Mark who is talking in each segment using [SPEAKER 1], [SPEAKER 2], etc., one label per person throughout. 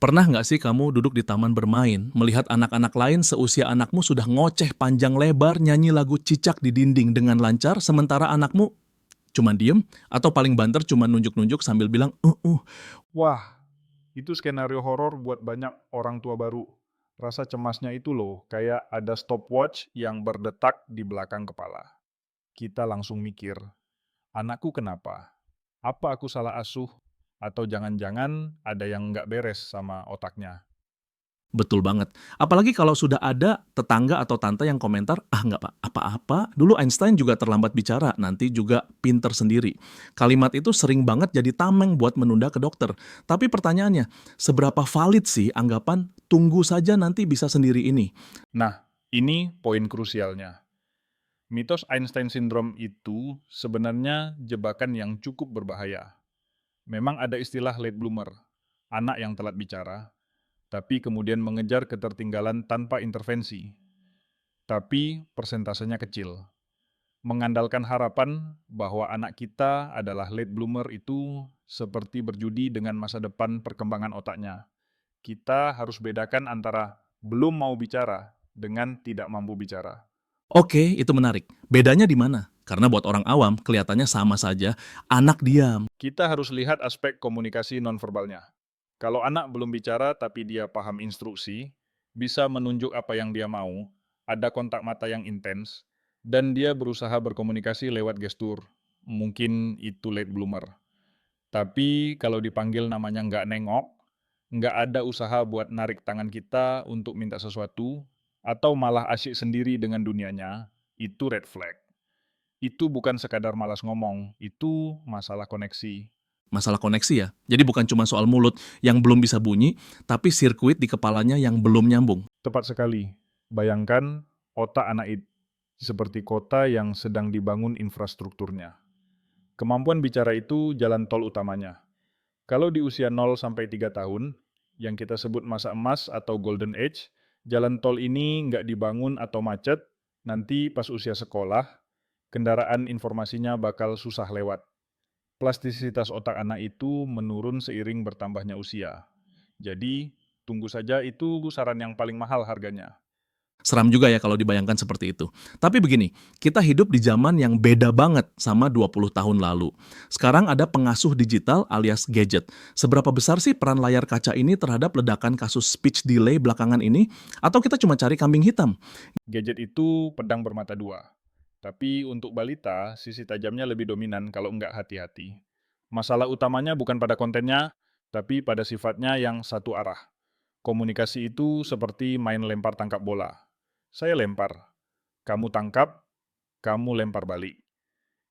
[SPEAKER 1] Pernah nggak sih kamu duduk di taman bermain, melihat anak-anak lain seusia anakmu sudah ngoceh panjang lebar nyanyi lagu cicak di dinding dengan lancar, sementara anakmu cuman diem, atau paling banter cuman nunjuk-nunjuk sambil bilang,
[SPEAKER 2] Wah, itu skenario horor buat banyak orang tua baru. Rasa cemasnya itu loh, kayak ada stopwatch yang berdetak di belakang kepala. Kita langsung mikir, anakku kenapa? Apa aku salah asuh? Atau jangan-jangan ada yang nggak beres sama otaknya?
[SPEAKER 1] Betul banget. Apalagi kalau sudah ada tetangga atau tante yang komentar, ah nggak apa-apa, dulu Einstein juga terlambat bicara, nanti juga pinter sendiri. Kalimat itu sering banget jadi tameng buat menunda ke dokter. Tapi pertanyaannya, seberapa valid sih anggapan tunggu saja nanti bisa sendiri ini?
[SPEAKER 2] Nah, ini poin krusialnya. Mitos Einstein Syndrome itu sebenarnya jebakan yang cukup berbahaya. Memang ada istilah late bloomer, anak yang telat bicara, tapi kemudian mengejar ketertinggalan tanpa intervensi. Tapi persentasenya kecil. Mengandalkan harapan bahwa anak kita adalah late bloomer itu seperti berjudi dengan masa depan perkembangan otaknya. Kita harus bedakan antara belum mau bicara dengan tidak mampu bicara.
[SPEAKER 1] Oke, itu menarik. Bedanya di mana? Karena buat orang awam, kelihatannya sama saja, anak diam.
[SPEAKER 2] Kita harus lihat aspek komunikasi nonverbalnya. Kalau anak belum bicara tapi dia paham instruksi, bisa menunjuk apa yang dia mau, ada kontak mata yang intens, dan dia berusaha berkomunikasi lewat gestur. Mungkin itu late bloomer. Tapi kalau dipanggil namanya nggak nengok, nggak ada usaha buat narik tangan kita untuk minta sesuatu, atau malah asyik sendiri dengan dunianya, itu red flag. Itu bukan sekadar malas ngomong, itu masalah koneksi.
[SPEAKER 1] Masalah koneksi ya. Jadi bukan cuma soal mulut yang belum bisa bunyi, tapi sirkuit di kepalanya yang belum nyambung.
[SPEAKER 2] Tepat sekali. Bayangkan otak anak itu seperti kota yang sedang dibangun infrastrukturnya. Kemampuan bicara itu jalan tol utamanya. Kalau di usia 0 sampai 3 tahun, yang kita sebut masa emas atau golden age, jalan tol ini nggak dibangun atau macet, nanti pas usia sekolah, kendaraan informasinya bakal susah lewat. Plastisitas otak anak itu menurun seiring bertambahnya usia. Jadi, tunggu saja itu saran yang paling mahal harganya.
[SPEAKER 1] Seram juga ya kalau dibayangkan seperti itu. Tapi begini, kita hidup di zaman yang beda banget sama 20 tahun lalu. Sekarang ada pengasuh digital alias gadget. Seberapa besar sih peran layar kaca ini terhadap ledakan kasus speech delay belakangan ini? Atau kita cuma cari kambing hitam?
[SPEAKER 2] Gadget itu pedang bermata dua. Tapi untuk balita, sisi tajamnya lebih dominan kalau nggak hati-hati. Masalah utamanya bukan pada kontennya, tapi pada sifatnya yang satu arah. Komunikasi itu seperti main lempar tangkap bola. Saya lempar, kamu tangkap, kamu lempar balik.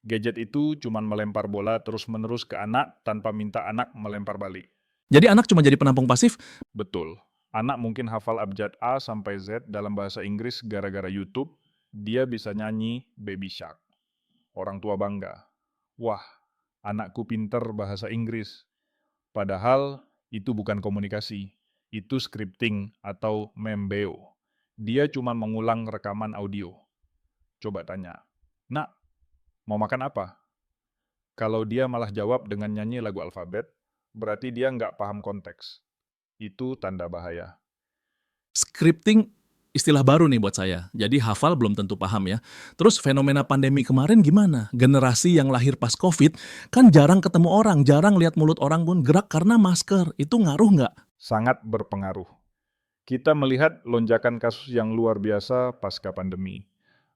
[SPEAKER 2] Gadget itu cuma melempar bola terus-menerus ke anak tanpa minta anak melempar balik.
[SPEAKER 1] Jadi anak cuma jadi penampung pasif?
[SPEAKER 2] Betul. Anak mungkin hafal abjad A sampai Z dalam bahasa Inggris gara-gara YouTube, dia bisa nyanyi Baby Shark. Orang tua bangga. Wah, anakku pinter bahasa Inggris. Padahal itu bukan komunikasi, itu scripting atau membeo. Dia cuma mengulang rekaman audio. Coba tanya, "Nak, mau makan apa?" Kalau dia malah jawab dengan nyanyi lagu alfabet, berarti dia nggak paham konteks. Itu tanda bahaya.
[SPEAKER 1] Scripting istilah baru nih buat saya. Jadi hafal belum tentu paham ya. Terus fenomena pandemi kemarin gimana? Generasi yang lahir pas COVID kan jarang ketemu orang, jarang lihat mulut orang pun gerak karena masker. Itu ngaruh nggak?
[SPEAKER 2] Sangat berpengaruh. Kita melihat lonjakan kasus yang luar biasa pasca pandemi.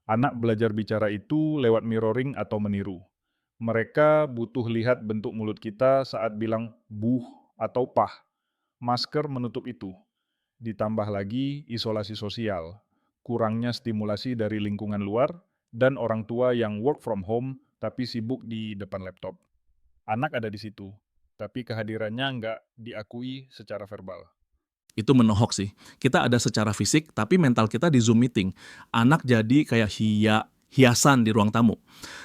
[SPEAKER 2] Anak belajar bicara itu lewat mirroring atau meniru. Mereka butuh lihat bentuk mulut kita saat bilang buh atau pah. Masker menutup itu. Ditambah lagi isolasi sosial, kurangnya stimulasi dari lingkungan luar, dan orang tua yang work from home tapi sibuk di depan laptop. Anak ada di situ, tapi kehadirannya nggak diakui secara verbal.
[SPEAKER 1] Itu menohok sih. Kita ada secara fisik, tapi mental kita di Zoom meeting. Anak jadi kayak hiasan di ruang tamu.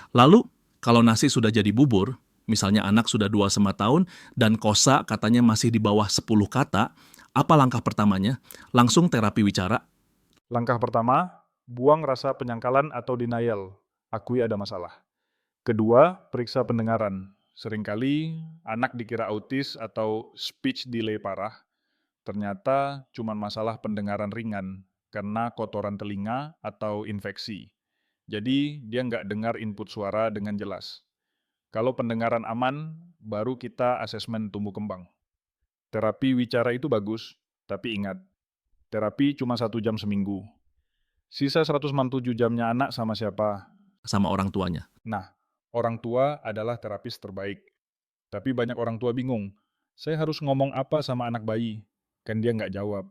[SPEAKER 1] Lalu, kalau nasi sudah jadi bubur, misalnya anak sudah 2,5 tahun, dan kosa katanya masih di bawah 10 kata, apa langkah pertamanya? Langsung terapi wicara?
[SPEAKER 2] Langkah pertama, buang rasa penyangkalan atau denial. Akui ada masalah. Kedua, periksa pendengaran. Seringkali anak dikira autis atau speech delay parah, Ternyata cuma masalah pendengaran ringan, karena kotoran telinga atau infeksi. Jadi, dia nggak dengar input suara dengan jelas. Kalau pendengaran aman, baru kita asesmen tumbuh kembang. Terapi wicara itu bagus, tapi ingat, terapi cuma 1 jam seminggu. Sisa 167 jamnya anak sama siapa?
[SPEAKER 1] Sama orang tuanya.
[SPEAKER 2] Nah, orang tua adalah terapis terbaik. Tapi banyak orang tua bingung, saya harus ngomong apa sama anak bayi? Kan dia nggak jawab.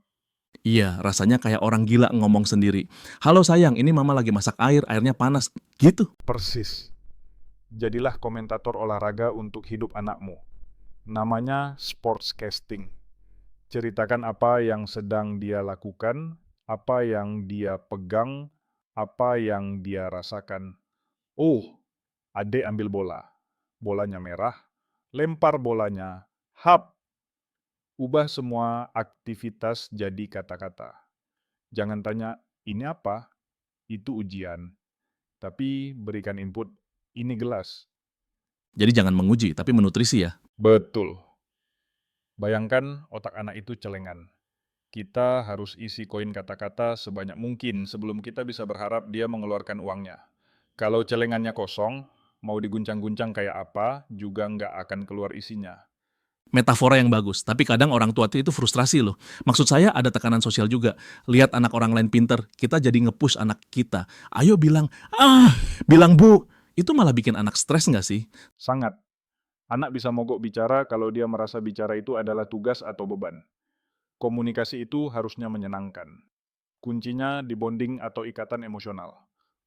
[SPEAKER 1] Iya, rasanya kayak orang gila ngomong sendiri. Halo sayang, ini mama lagi masak air, airnya panas. Gitu.
[SPEAKER 2] Persis. Jadilah komentator olahraga untuk hidup anakmu. Namanya sportscasting. Ceritakan apa yang sedang dia lakukan, apa yang dia pegang, apa yang dia rasakan. Oh, adik ambil bola. Bolanya merah, lempar bolanya, hap. Ubah semua aktivitas jadi kata-kata. Jangan tanya, ini apa? Itu ujian. Tapi berikan input, ini gelas.
[SPEAKER 1] Jadi jangan menguji, tapi menutrisi ya.
[SPEAKER 2] Betul. Bayangkan otak anak itu celengan. Kita harus isi koin kata-kata sebanyak mungkin sebelum kita bisa berharap dia mengeluarkan uangnya. Kalau celengannya kosong, mau diguncang-guncang kayak apa, juga nggak akan keluar isinya.
[SPEAKER 1] Metafora yang bagus, tapi kadang orang tua itu frustrasi loh. Maksud saya ada tekanan sosial juga. Lihat anak orang lain pinter, kita jadi nge-push anak kita. Ayo bilang, bilang bu. Itu malah bikin anak stres nggak sih?
[SPEAKER 2] Sangat. Anak bisa mogok bicara kalau dia merasa bicara itu adalah tugas atau beban. Komunikasi itu harusnya menyenangkan. Kuncinya di bonding atau ikatan emosional.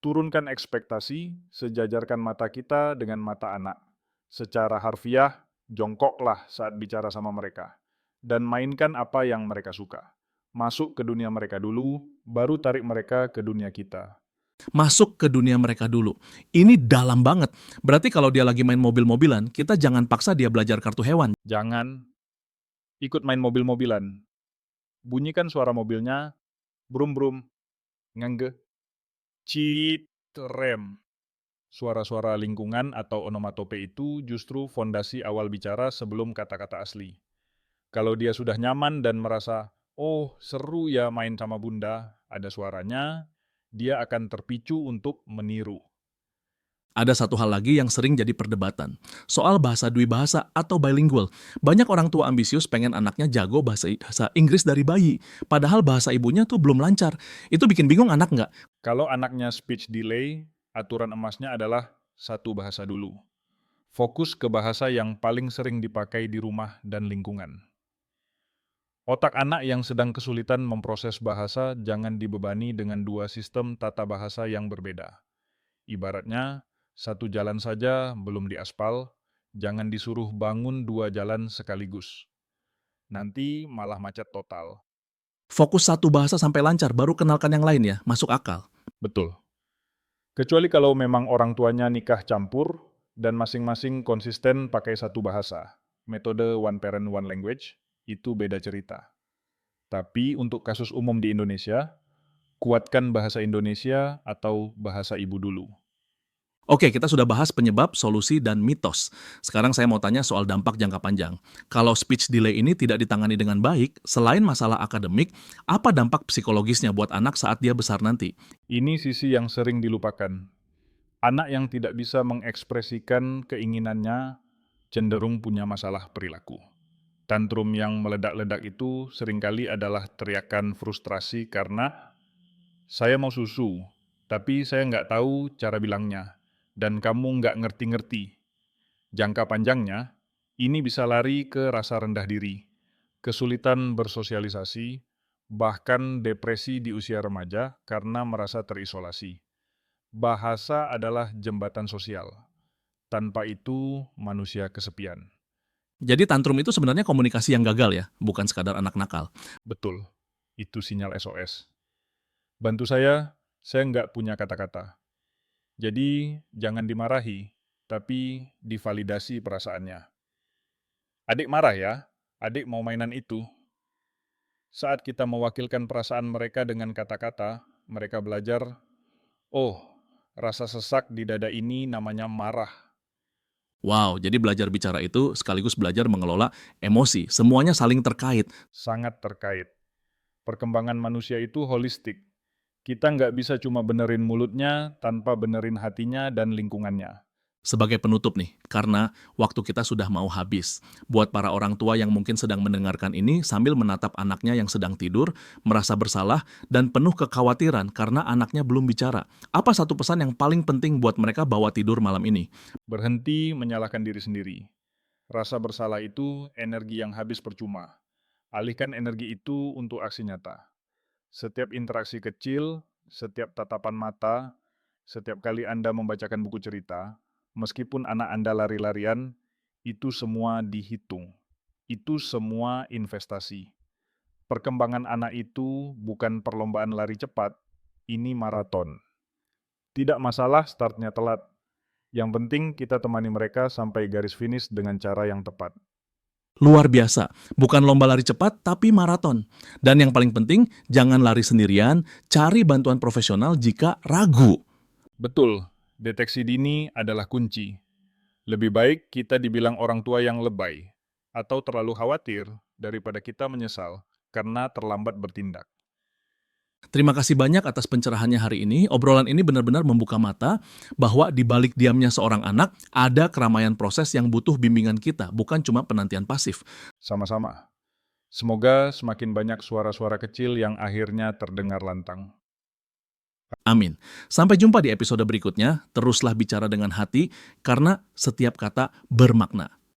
[SPEAKER 2] Turunkan ekspektasi, sejajarkan mata kita dengan mata anak. Secara harfiah, jongkoklah saat bicara sama mereka. Dan mainkan apa yang mereka suka. Masuk ke dunia mereka dulu, baru tarik mereka ke dunia kita.
[SPEAKER 1] Masuk ke dunia mereka dulu. Ini dalam banget. Berarti kalau dia lagi main mobil-mobilan, kita jangan paksa dia belajar kartu hewan.
[SPEAKER 2] Jangan ikut main mobil-mobilan. Bunyikan suara mobilnya, brum-brum, ngangge, cit, rem. Suara-suara lingkungan atau onomatope itu justru fondasi awal bicara sebelum kata-kata asli. Kalau dia sudah nyaman dan merasa, oh seru ya main sama bunda, ada suaranya, dia akan terpicu untuk meniru.
[SPEAKER 1] Ada satu hal lagi yang sering jadi perdebatan. Soal bahasa dwibahasa atau bilingual. Banyak orang tua ambisius pengen anaknya jago bahasa Inggris dari bayi. Padahal bahasa ibunya tuh belum lancar. Itu bikin bingung anak nggak?
[SPEAKER 2] Kalau anaknya speech delay, aturan emasnya adalah satu bahasa dulu. Fokus ke bahasa yang paling sering dipakai di rumah dan lingkungan. Otak anak yang sedang kesulitan memproses bahasa jangan dibebani dengan 2 sistem tata bahasa yang berbeda. Ibaratnya, satu jalan saja belum diaspal, jangan disuruh bangun 2 jalan sekaligus. Nanti malah macet total.
[SPEAKER 1] Fokus satu bahasa sampai lancar, baru kenalkan yang lain ya. Masuk akal.
[SPEAKER 2] Betul. Kecuali kalau memang orang tuanya nikah campur dan masing-masing konsisten pakai satu bahasa. Metode one parent, one language, itu beda cerita. Tapi untuk kasus umum di Indonesia, kuatkan bahasa Indonesia atau bahasa ibu dulu.
[SPEAKER 1] Oke, kita sudah bahas penyebab, solusi, dan mitos. Sekarang saya mau tanya soal dampak jangka panjang. Kalau speech delay ini tidak ditangani dengan baik, selain masalah akademik, apa dampak psikologisnya buat anak saat dia besar nanti?
[SPEAKER 2] Ini sisi yang sering dilupakan. Anak yang tidak bisa mengekspresikan keinginannya cenderung punya masalah perilaku. Tantrum yang meledak-ledak itu seringkali adalah teriakan frustrasi karena saya mau susu, tapi saya nggak tahu cara bilangnya, dan kamu nggak ngerti-ngerti. Jangka panjangnya, ini bisa lari ke rasa rendah diri, kesulitan bersosialisasi, bahkan depresi di usia remaja karena merasa terisolasi. Bahasa adalah jembatan sosial. Tanpa itu, manusia kesepian.
[SPEAKER 1] Jadi tantrum itu sebenarnya komunikasi yang gagal ya, bukan sekadar anak nakal.
[SPEAKER 2] Betul, itu sinyal SOS. Bantu saya nggak punya kata-kata. Jadi, jangan dimarahi, tapi divalidasi perasaannya. Adik marah ya, adik mau mainan itu. Saat kita mewakilkan perasaan mereka dengan kata-kata, mereka belajar, oh, rasa sesak di dada ini namanya marah.
[SPEAKER 1] Wow, jadi belajar bicara itu sekaligus belajar mengelola emosi. Semuanya saling terkait.
[SPEAKER 2] Sangat terkait. Perkembangan manusia itu holistik. Kita nggak bisa cuma benerin mulutnya tanpa benerin hatinya dan lingkungannya.
[SPEAKER 1] Sebagai penutup nih, karena waktu kita sudah mau habis. Buat para orang tua yang mungkin sedang mendengarkan ini sambil menatap anaknya yang sedang tidur, merasa bersalah, dan penuh kekhawatiran karena anaknya belum bicara. Apa satu pesan yang paling penting buat mereka bawa tidur malam ini?
[SPEAKER 2] Berhenti menyalahkan diri sendiri. Rasa bersalah itu energi yang habis percuma. Alihkan energi itu untuk aksi nyata. Setiap interaksi kecil, setiap tatapan mata, setiap kali Anda membacakan buku cerita, meskipun anak Anda lari-larian, itu semua dihitung. Itu semua investasi. Perkembangan anak itu bukan perlombaan lari cepat, ini maraton. Tidak masalah startnya telat. Yang penting kita temani mereka sampai garis finish dengan cara yang tepat.
[SPEAKER 1] Luar biasa, bukan lomba lari cepat, tapi maraton. Dan yang paling penting, jangan lari sendirian, cari bantuan profesional jika ragu.
[SPEAKER 2] Betul, deteksi dini adalah kunci. Lebih baik kita dibilang orang tua yang lebay atau terlalu khawatir daripada kita menyesal karena terlambat bertindak.
[SPEAKER 1] Terima kasih banyak atas pencerahannya hari ini. Obrolan ini benar-benar membuka mata bahwa di balik diamnya seorang anak, ada keramaian proses yang butuh bimbingan kita, bukan cuma penantian pasif.
[SPEAKER 2] Sama-sama. Semoga semakin banyak suara-suara kecil yang akhirnya terdengar lantang.
[SPEAKER 1] Amin. Sampai jumpa di episode berikutnya. Teruslah bicara dengan hati, karena setiap kata bermakna.